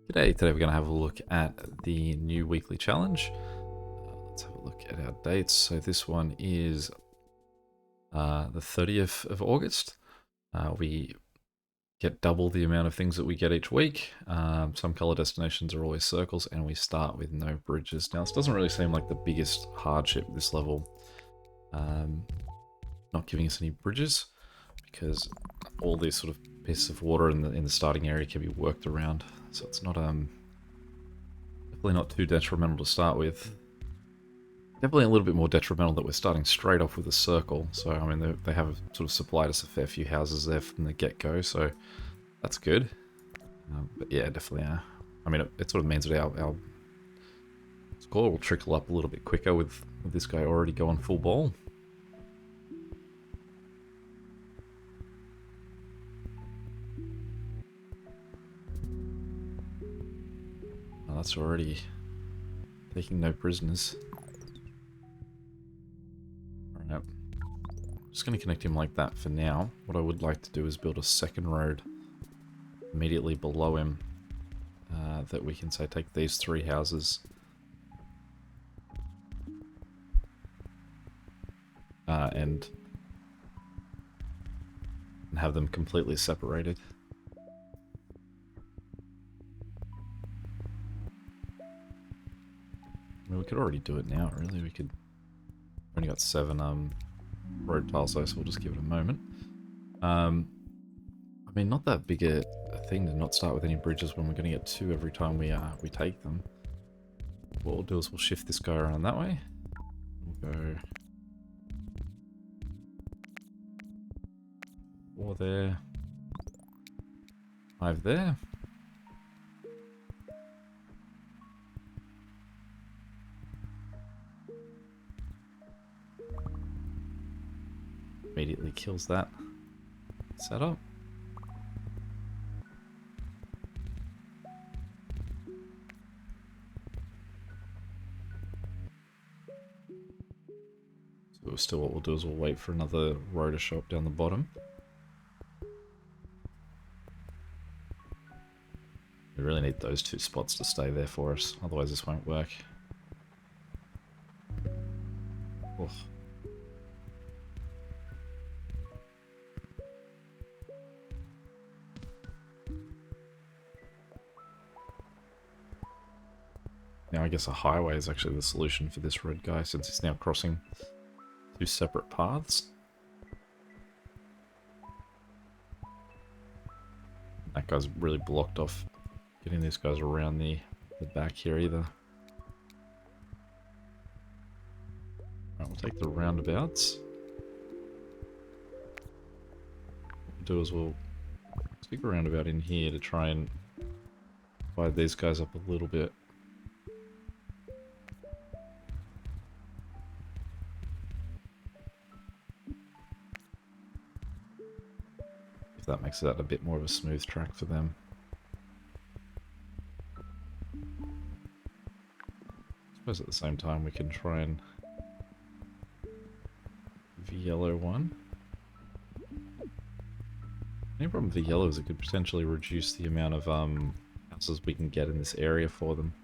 Today we're going to have a look at the new weekly challenge. Let's have a look at our dates. So this one is the 30th of August. We get double the amount of things that we get each week. Some color destinations are always circles, and we start with no bridges. Now, this doesn't really seem like the biggest hardship this level, not giving us any bridges, because all these sort of pieces of water in the starting area can be worked around. So it's not definitely not too detrimental to start with. Definitely a little bit more detrimental that we're starting straight off with a circle. So, I mean, they have sort of supplied us a fair few houses there from the get-go, so that's good. But yeah, definitely, I mean, it sort of means that our score will trickle up a little bit quicker with this guy already going full ball. Oh, that's already taking no prisoners. Alright. Just going to connect him like that for now. What I would like to do is build a second road immediately below him that we can say take these three houses and have them completely separated. I mean, we could already do it now, really. We could... We've only got 7 road tiles though, so we'll just give it a moment. I mean, not that big a thing to not start with any bridges when we're going to get 2 every time we take them. What we'll do is we'll shift this guy around that way. We'll go 4 there, 5 there. Immediately kills that setup. So still what we'll do is we'll wait for another row to show up down the bottom. We really need those 2 spots to stay there for us, otherwise this won't work. Ugh. Now I guess a highway is actually the solution for this red guy, since he's now crossing 2 separate paths. That guy's really blocked off getting these guys around the back here either. Alright, we'll take the roundabouts. What we'll do is we'll stick a roundabout in here to try and divide these guys up a little bit. If that makes that a bit more of a smooth track for them. I suppose at the same time we can try and the yellow one. Any problem with the yellow is it could potentially reduce the amount of houses we can get in this area for them.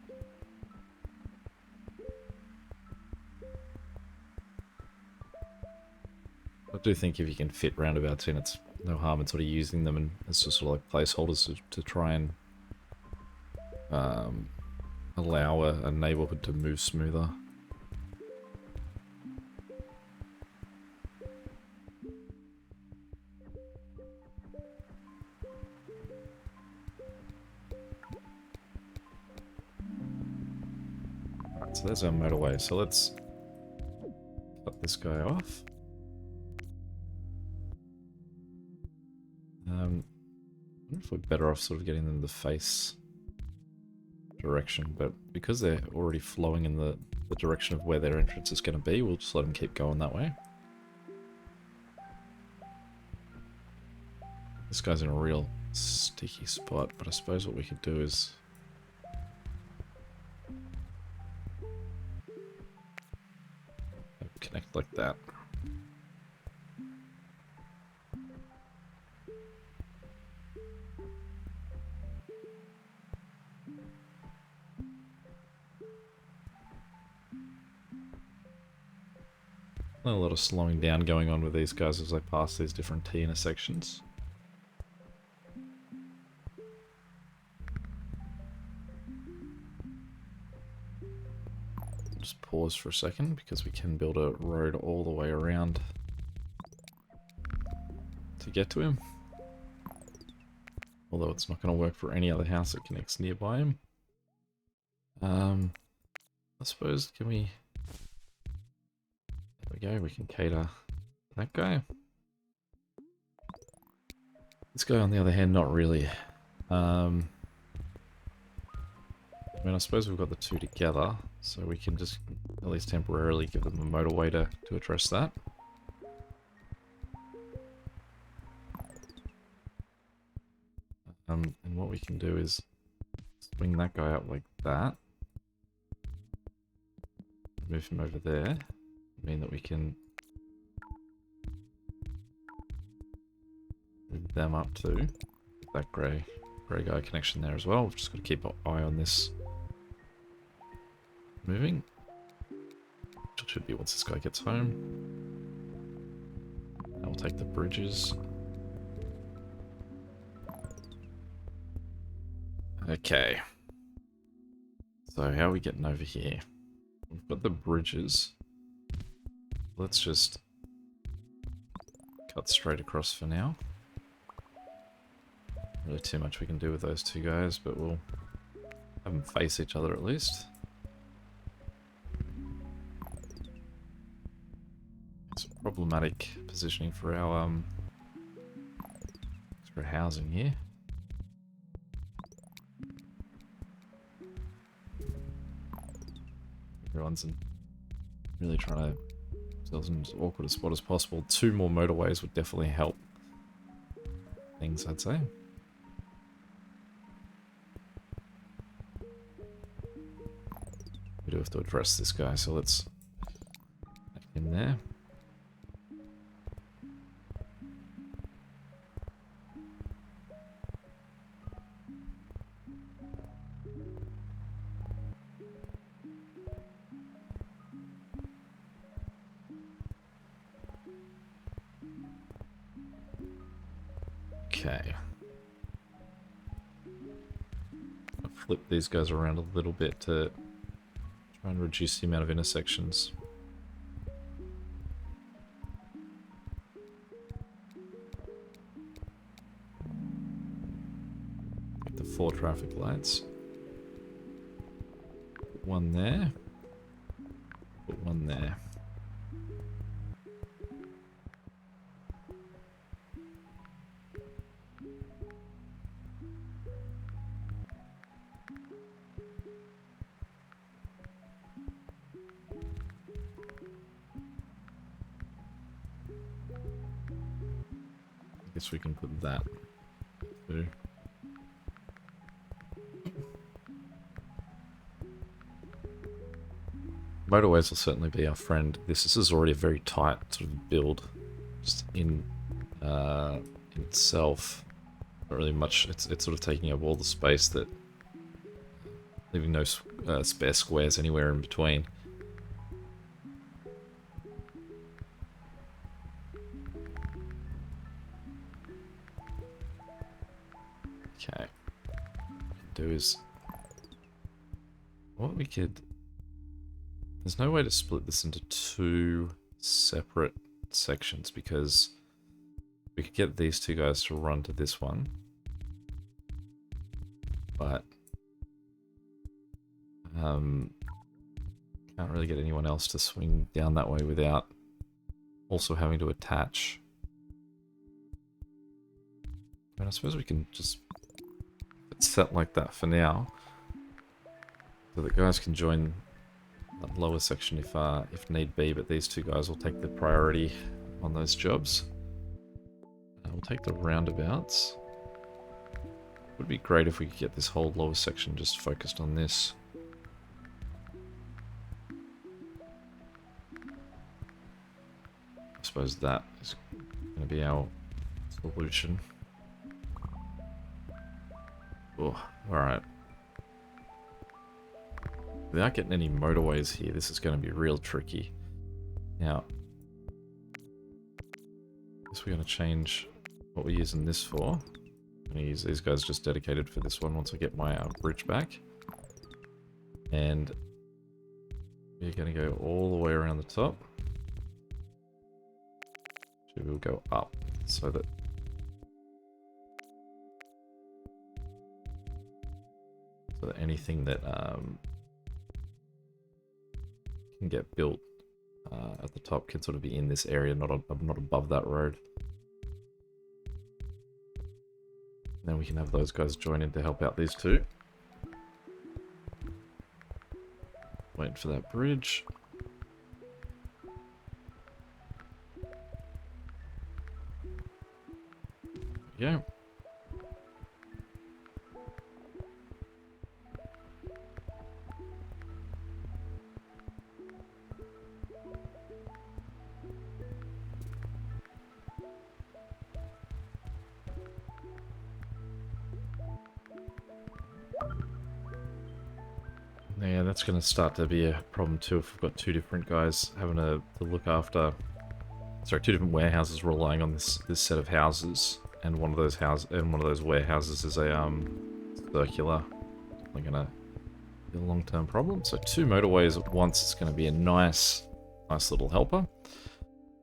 I do think if you can fit roundabouts in, it's no harm in sort of using them and as just sort of like placeholders to try and allow a neighborhood to move smoother. Alright, so there's our motorway. So let's cut this guy off. I wonder if we're better off sort of getting them to face direction, but because they're already flowing in the direction of where their entrance is going to be, we'll just let them keep going that way. This guy's in a real sticky spot, but I suppose what we could do is connect like that. A lot of slowing down going on with these guys as they pass these different T intersections. Just pause for a second because we can build a road all the way around to get to him. Although it's not going to work for any other house that connects nearby him. I suppose, can we... There we go, we can cater that guy. This guy, on the other hand, not really. I mean, I suppose we've got the two together, so we can just, at least temporarily, give them a motorway to address that. And what we can do is swing that guy up like that. Move him over there. Mean that we can move them up too. That grey guy connection there as well. We've just got to keep an eye on this moving. Which should be once this guy gets home. I'll take the bridges. Okay. So how are we getting over here? We've got the bridges. Let's just cut straight across for now. Really too much we can do with those two guys, but we'll have them face each other at least. It's a problematic positioning for our housing here. Everyone's really trying to themselves in as awkward a spot as possible. 2 more motorways would definitely help things, I'd say. We do have to address this guy, so let's get in there. Okay. I'll flip these guys around a little bit to try and reduce the amount of intersections. Get the 4 traffic lights. Put one there. Put one there. Guess we can put that too. Motorways will certainly be our friend. This is already a very tight sort of build, just in itself. Not really much. It's sort of taking up all the space, that leaving no spare squares anywhere in between. Okay. What we can do is, what we could, there's no way to split this into 2 separate sections, because we could get these 2 guys to run to this one, but can't really get anyone else to swing down that way without also having to attach. And I suppose we can just set like that for now, so that guys can join that lower section if need be, but these 2 guys will take the priority on those jobs. We'll take the roundabouts. Would be great if we could get this whole lower section just focused on this. I suppose that is going to be our solution. Oh, alright. Without getting any motorways here, this is going to be real tricky. Now, So we're going to change what we're using this for. I'm going to use these guys just dedicated for this one once I get my bridge back. And we're going to go all the way around the top. So we'll go up so that anything that can get built at the top can sort of be in this area, not above that road. And then we can have those guys join in to help out these two. Waiting for that bridge. There we go. Yeah, that's going to start to be a problem too if we've got two different guys having to look after... Sorry, two different warehouses relying on this set of houses, and one of those warehouses is a circular. We're going to be a long-term problem. So two motorways at once is going to be a nice little helper.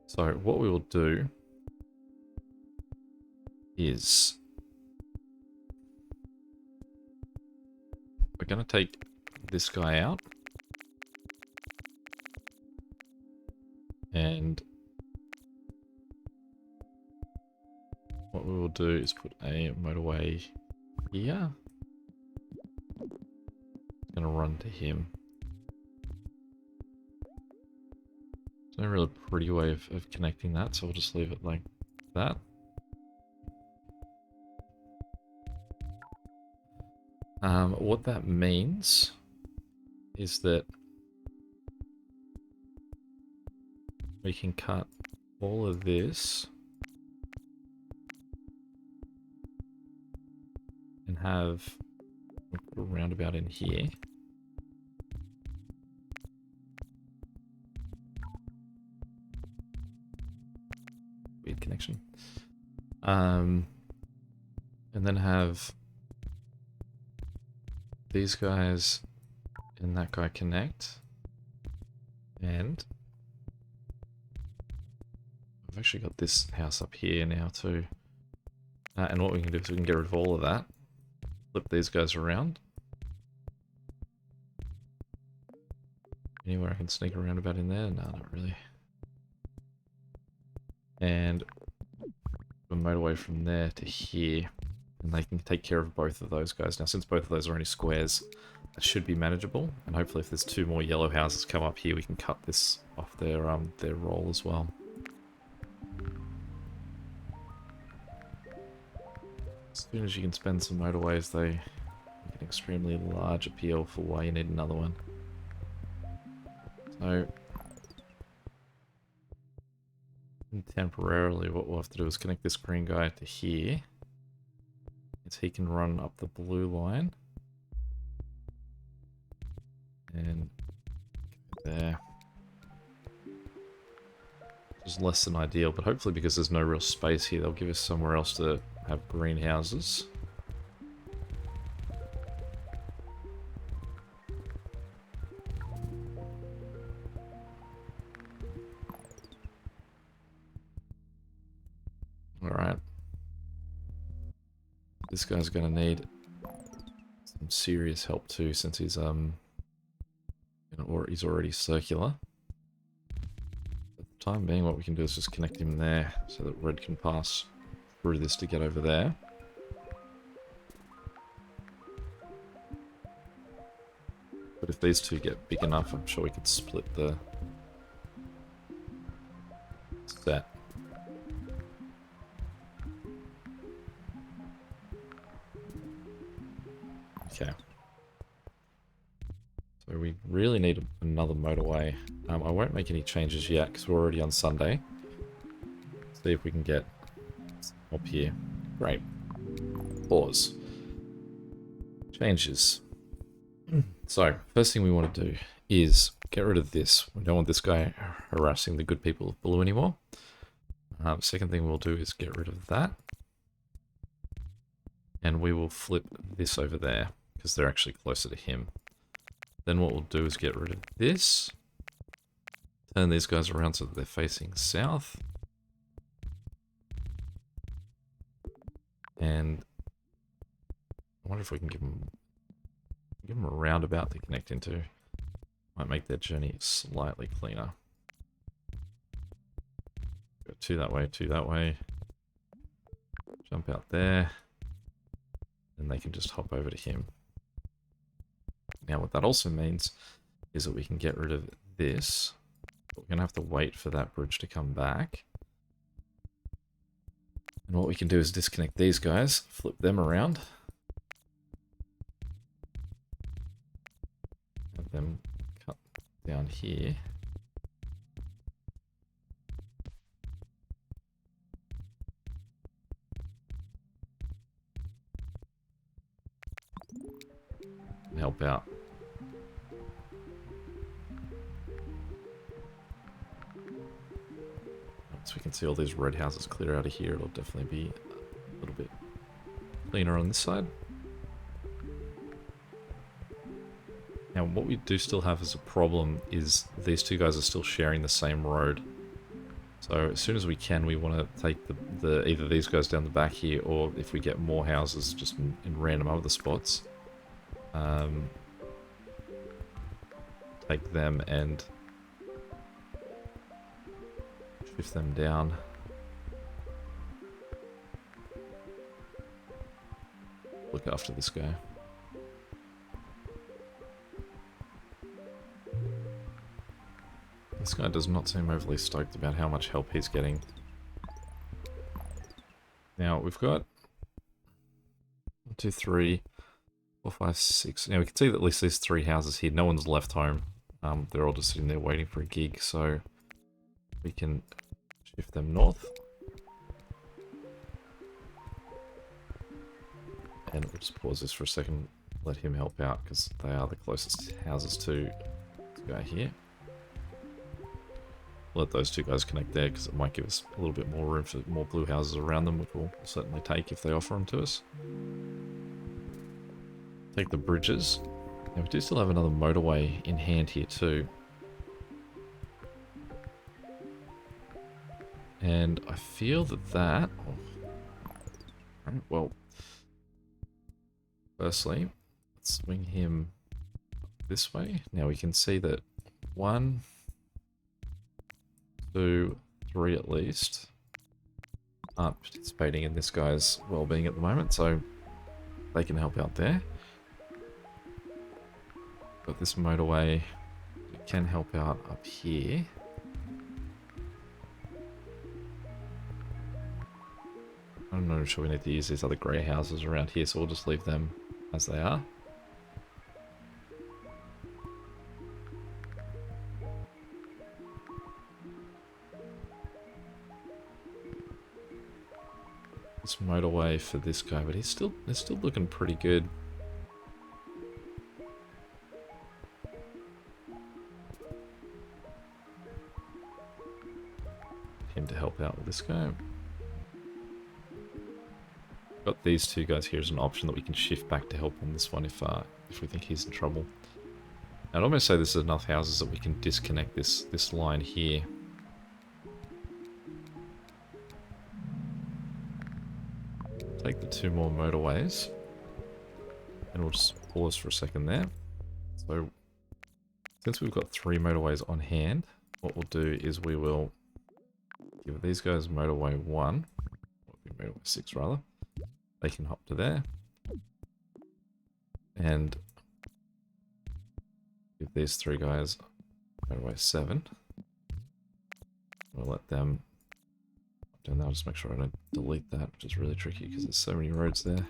So what we will do is we're going to take this guy out, and what we will do is put a motorway here. It's going to run to him. There's no really pretty way of connecting that, so we'll just leave it like that. What that means is that we can cut all of this and have a roundabout in here. Weird connection. And then have these guys and that guy connect, and I've actually got this house up here now too, and what we can do is we can get rid of all of that, flip these guys around. Anywhere I can sneak around about in there? No, not really. And a motorway from there to here, and they can take care of both of those guys. Now, since both of those are only squares, that should be manageable, and hopefully if there's two more yellow houses come up here, we can cut this off their roll as well. As soon as you can spend some motorways, they make an extremely large appeal for why you need another one. So, temporarily what we'll have to do is connect this green guy to here, so he can run up the blue line. And there. Which is less than ideal, but hopefully because there's no real space here, they'll give us somewhere else to have greenhouses. Alright. This guy's gonna need some serious help too, since he's he's already circular. At the time being, what we can do is just connect him there so that red can pass through this to get over there. But if these two get big enough, I'm sure we could split the set. Okay. So we really need another motorway. I won't make any changes yet because we're already on Sunday. See if we can get up here. Great. Pause. Changes. So, first thing we want to do is get rid of this. We don't want this guy harassing the good people of Blue anymore. Second thing we'll do is get rid of that. And we will flip this over there, because they're actually closer to him. Then what we'll do is get rid of this. Turn these guys around so that they're facing south. And I wonder if we can give them a roundabout to connect into. Might make their journey slightly cleaner. Go two that way, two that way. Jump out there. And they can just hop over to him. Now what that also means is that we can get rid of this. But we're going to have to wait for that bridge to come back. And what we can do is disconnect these guys, flip them around. Have them cut down here. And help out. Once we can see all these red houses clear out of here, it'll definitely be a little bit cleaner on this side. Now what we do still have as a problem is these two guys are still sharing the same road. So as soon as we can, we want to take either these guys down the back here, or if we get more houses just in random other spots, take them and shift them down. Look after this guy. This guy does not seem overly stoked about how much help he's getting. Now we've got 1, 2, 3, 4, 5, 6. Now we can see that at least there's 3 houses here. No one's left home. They're all just sitting there waiting for a gig, so we can shift them north. And we'll just pause this for a second, let him help out, because they are the closest houses to this guy here. Let those two guys connect there, because it might give us a little bit more room for more blue houses around them, which we'll certainly take if they offer them to us. Take the bridges. Now we do still have another motorway in hand here too. And I feel that well, firstly, let's swing him this way. Now we can see that 1, 2, 3 at least aren't participating in this guy's well-being at the moment, so they can help out there. Got this motorway, it can help out up here. I'm not sure we need to use these other grey houses around here, so we'll just leave them as they are. This motorway for this guy, but it's still looking pretty good. Him to help out with this guy. Got these two guys here as an option that we can shift back to help on this one if we think he's in trouble. I'd almost say there's enough houses that we can disconnect this line here. Take the 2 more motorways, and we'll just pause for a second there. So, since we've got 3 motorways on hand, what we'll do is we will give these guys motorway 1, or motorway 6 rather. They can hop to there, and give these 3 guys motorway 7. We'll let them. And I'll just make sure I don't delete that, which is really tricky because there's so many roads there.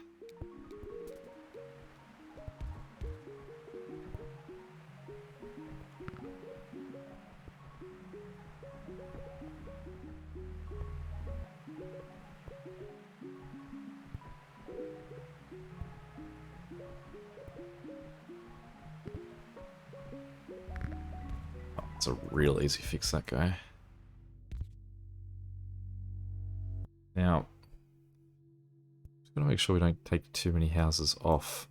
Oh, it's a real easy fix, that guy. make sure we don't take too many houses off.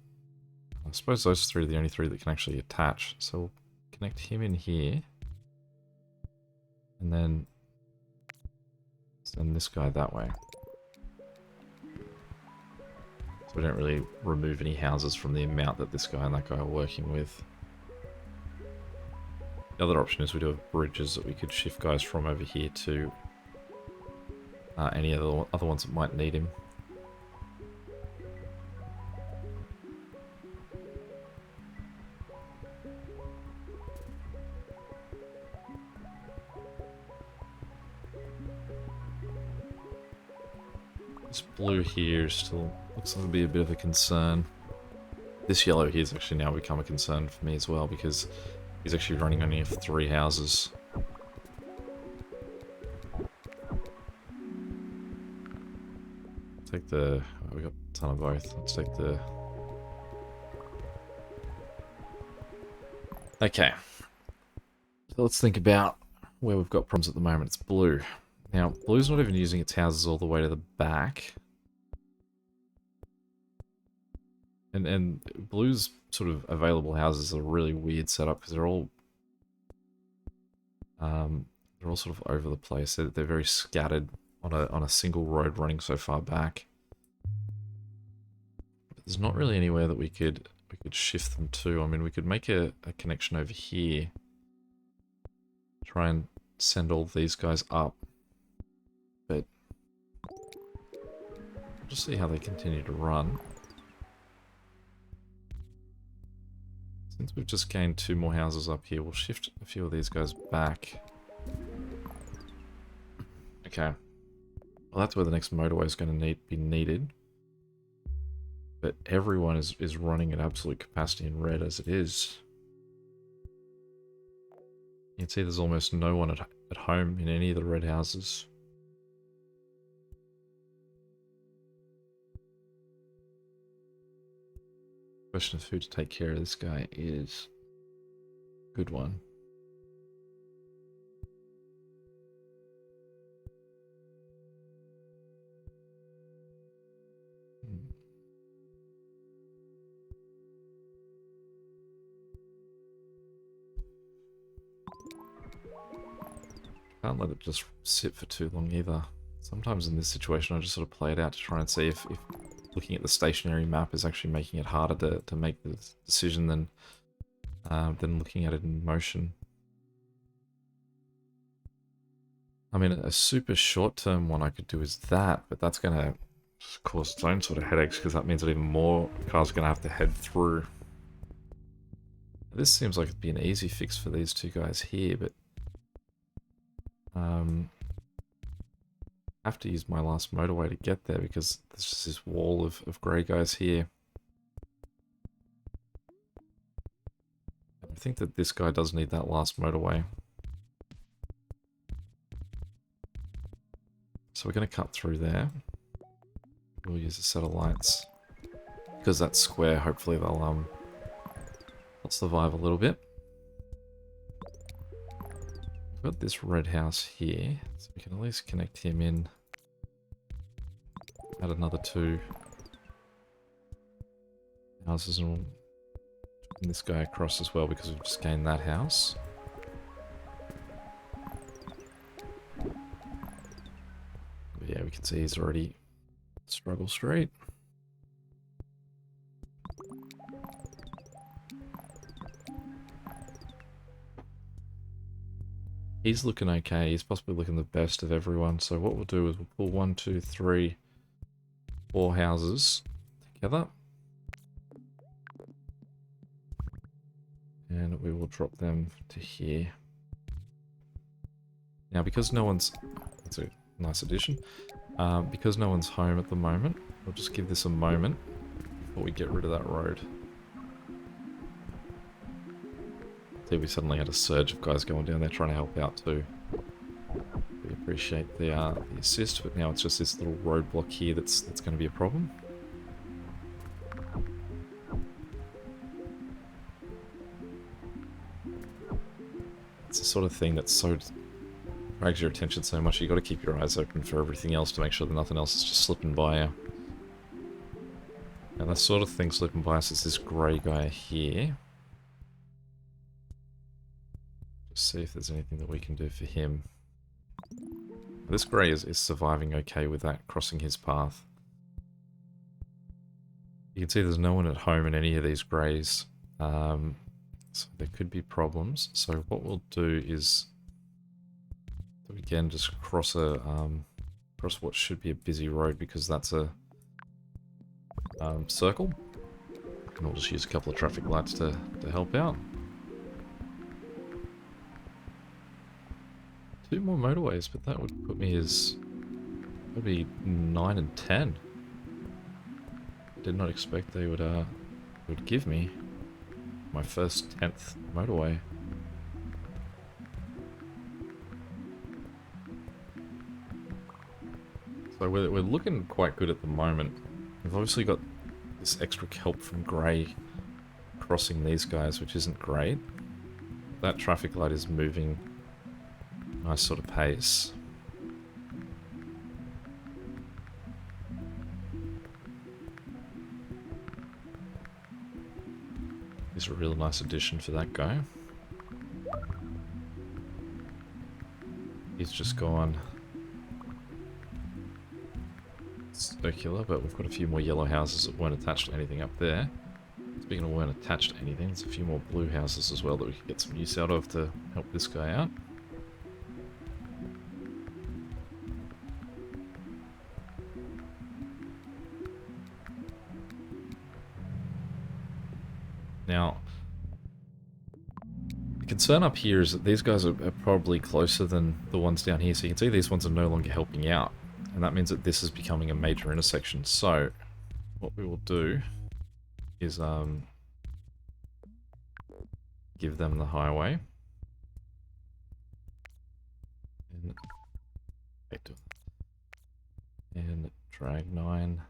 I suppose those three are the only three that can actually attach. So we'll connect him in here. And then send this guy that way. So we don't really remove any houses from the amount that this guy and that guy are working with. The other option is we do have bridges that we could shift guys from over here to any other ones that might need him. This blue here still looks like it'll be a bit of a concern. This yellow here has actually now become a concern for me as well because he's actually running only 3 houses. Take the... Oh, we got a ton of both. Let's take the... Okay. So let's think about where we've got problems at the moment. It's blue. Now, blue's not even using its houses all the way to the back. And blue's sort of available houses are a really weird setup because they're all sort of over the place. They're very scattered on a single road running so far back. But there's not really anywhere that we could shift them to. I mean, we could make a connection over here. Try and send all these guys up. But we'll just see how they continue to run. Since we've just gained 2 more houses up here, we'll shift a few of these guys back. Okay. Well, that's where the next motorway is going to be needed. But everyone is running at absolute capacity in red as it is. You can see there's almost no one at home in any of the red houses. Question of who to take care of this guy is a good one. Can't let it just sit for too long either. Sometimes in this situation I just sort of play it out to try and see if looking at the stationary map is actually making it harder to make the decision than looking at it in motion. I mean, a super short-term one I could do is that, but that's going to cause its own sort of headaches because that means that even more cars are going to have to head through. This seems like it'd be an easy fix for these 2 guys here, but I have to use my last motorway to get there because there's just this wall of grey guys here. I think that this guy does need that last motorway. So we're going to cut through there. We'll use a set of lights. Because that's square, hopefully they'll survive a little bit. We've got this red house here, so we can at least connect him in. Add another 2 houses and we'll bring this guy across as well because we've just gained that house. But yeah, we can see he's already struggle straight. He's looking okay. He's possibly looking the best of everyone. So what we'll do is we'll pull 1, 2, 3, 4 houses together. And we will drop them to here. Now, because no one's... That's a nice addition. Because no one's home at the moment, we'll just give this a moment before we get rid of that road. See, we suddenly had a surge of guys going down there trying to help out too. We appreciate the assist, but now it's just this little roadblock here that's going to be a problem. It's the sort of thing that so drags your attention so much, you got to keep your eyes open for everything else to make sure that nothing else is just slipping by you. And the sort of thing slipping by us is this grey guy here. Just see if there's anything that we can do for him. This grey is surviving okay with that, crossing his path. You can see there's no one at home in any of these greys. So there could be problems. So what we'll do is, again, just cross cross what should be a busy road, because that's a circle. And we'll just use a couple of traffic lights to help out. 2 more motorways, but that would put me as... that would be 9 and 10. Did not expect they would give me my first 10th motorway. So we're looking quite good at the moment. We've obviously got this extra help from grey crossing these guys, which isn't great. That traffic light is moving nice sort of pace. Is a real nice addition for that guy. He's just gone circular, but we've got a few more yellow houses that weren't attached to anything up there. Speaking of weren't attached to anything, there's a few more blue houses as well that we could get some use out of to help this guy out. Now, the concern up here is that these guys are probably closer than the ones down here. So you can see these ones are no longer helping out. And that means that this is becoming a major intersection. So, what we will do is give them the highway. And drag 9.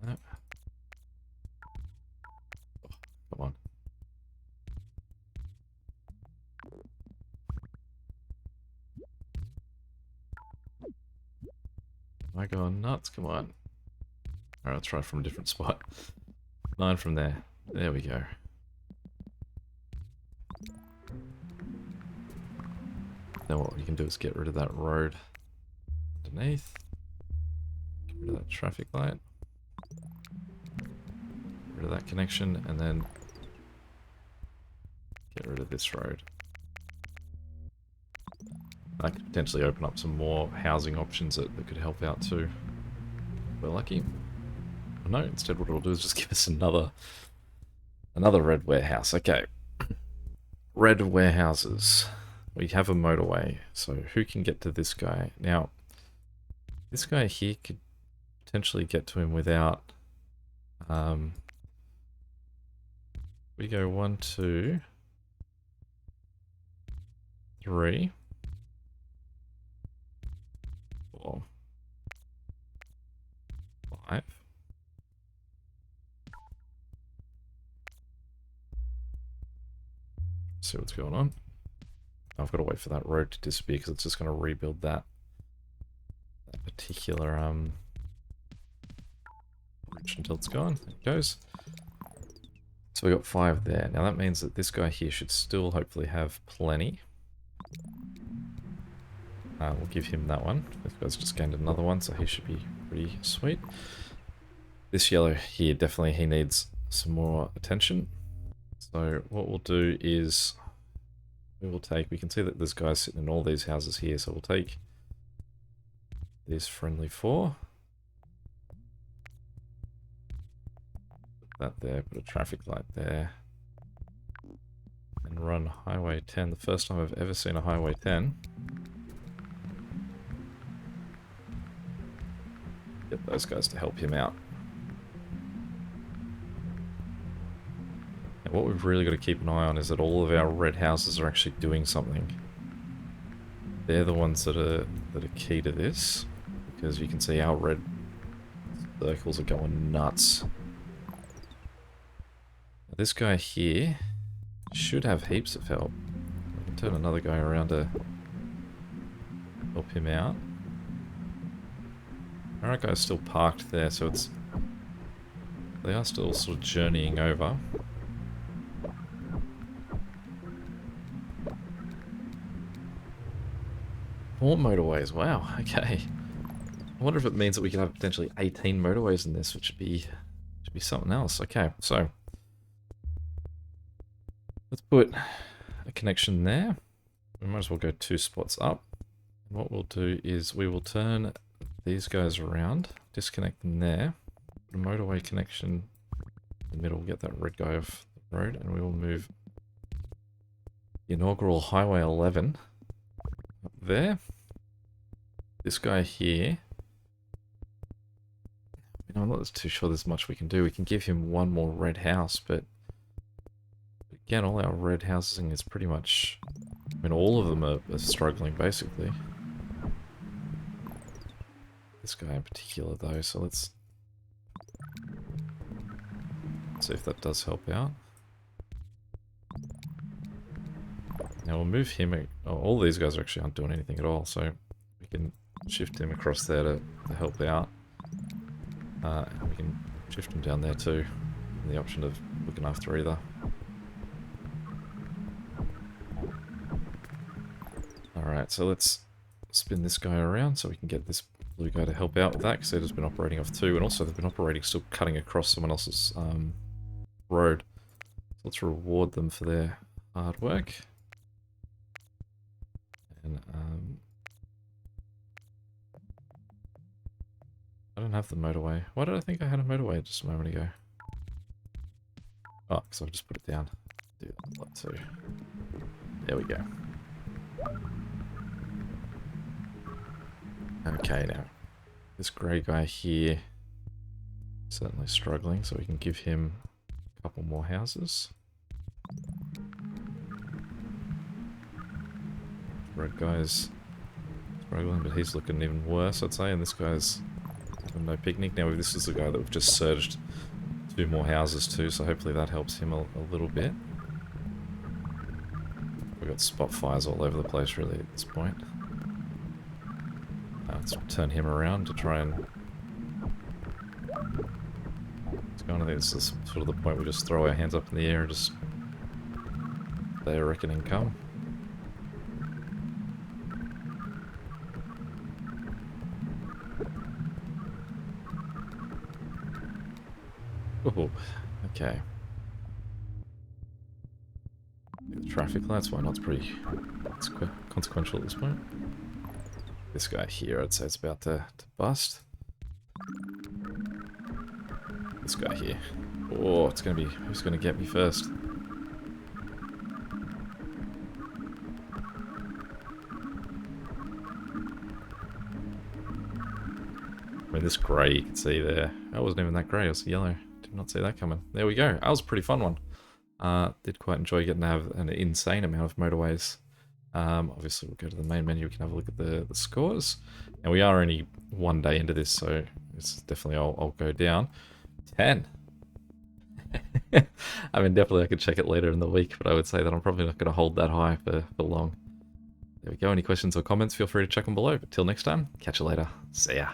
That. Come on. Am I going nuts? Come on. Alright, let's try from a different spot. 9 from there. There we go. Now what we can do is get rid of that road underneath. Get rid of that traffic light. Get rid of that connection, and then get rid of this road. That could potentially open up some more housing options that could help out too. We're lucky. Well, no, instead what it'll do is just give us another red warehouse. Okay. Red warehouses. We have a motorway, so who can get to this guy? Now, this guy here could potentially get to him without... we go 1, 2, 3, 4, 5. See what's going on. I've got to wait for that road to disappear because it's just going to rebuild that particular bridge until it's gone. There it goes. So we got 5 there. Now that means that this guy here should still hopefully have plenty. We'll give him that one. This guy's just gained another one, so he should be pretty sweet. This yellow here, definitely he needs some more attention. So what we'll do is we can see that this guy's sitting in all these houses here, so we'll take this friendly 4. Put that there, put a traffic light there. And run Highway 10, the first time I've ever seen a Highway 10. Get those guys to help him out. And what we've really got to keep an eye on is that all of our red houses are actually doing something. They're the ones that are key to this, because you can see our red circles are going nuts. Now this guy here should have heaps of help. I can turn another guy around to help him out. Our guy's still parked there, so it's They are still sort of journeying over. More motorways, wow, okay. I wonder if it means that we could have potentially 18 motorways in this, which should be something else. Okay, so let's put a connection there. We might as well go 2 spots up. And what we'll do is we will turn these guys around, disconnect them there, put a motorway connection in the middle, get that red guy off the road, and we will move the inaugural Highway 11 up there. This guy here, I'm not too sure there's much we can do. We can give him one more red house, but again, all our red housing is pretty much, I mean, all of them are struggling, basically. This guy in particular, though, so let's see if that does help out. Now we'll move him, all these guys actually aren't doing anything at all, so we can shift him across there to help out. And we can shift him down there too, and the option of looking after either. Alright, so let's spin this guy around so we can get this blue guy to help out with that, because they've just been operating off 2, and also they've been operating still cutting across someone else's road. So let's reward them for their hard work. And I don't have the motorway. Why did I think I had a motorway just a moment ago? Oh, because I've just put it down. Do that too. There we go. Okay, now this grey guy here certainly struggling, so we can give him a couple more houses. Red guy's struggling, but he's looking even worse, I'd say, and this guy's having no picnic. Now this is the guy that we've just surged 2 more houses to, so hopefully that helps him a little bit. We've got spot fires all over the place really at this point. Let's turn him around to try and... I think this is sort of the point we just throw our hands up in the air and just... They reckoning come. Oh, okay. The traffic lights, why not? It's pretty consequential at this point. This guy here, I'd say it's about to bust. This guy here. Oh, it's gonna be, who's gonna get me first? I mean, this grey you can see there. That wasn't even that grey, it was yellow. Did not see that coming. There we go. That was a pretty fun one. Did quite enjoy getting to have an insane amount of motorways. Obviously, we'll go to the main menu. We can have a look at the scores. And we are only 1 day into this, so it's definitely I'll go down. 10. I mean, definitely I could check it later in the week, but I would say that I'm probably not going to hold that high for long. There we go. Any questions or comments, feel free to check them below. But till next time, catch you later. See ya.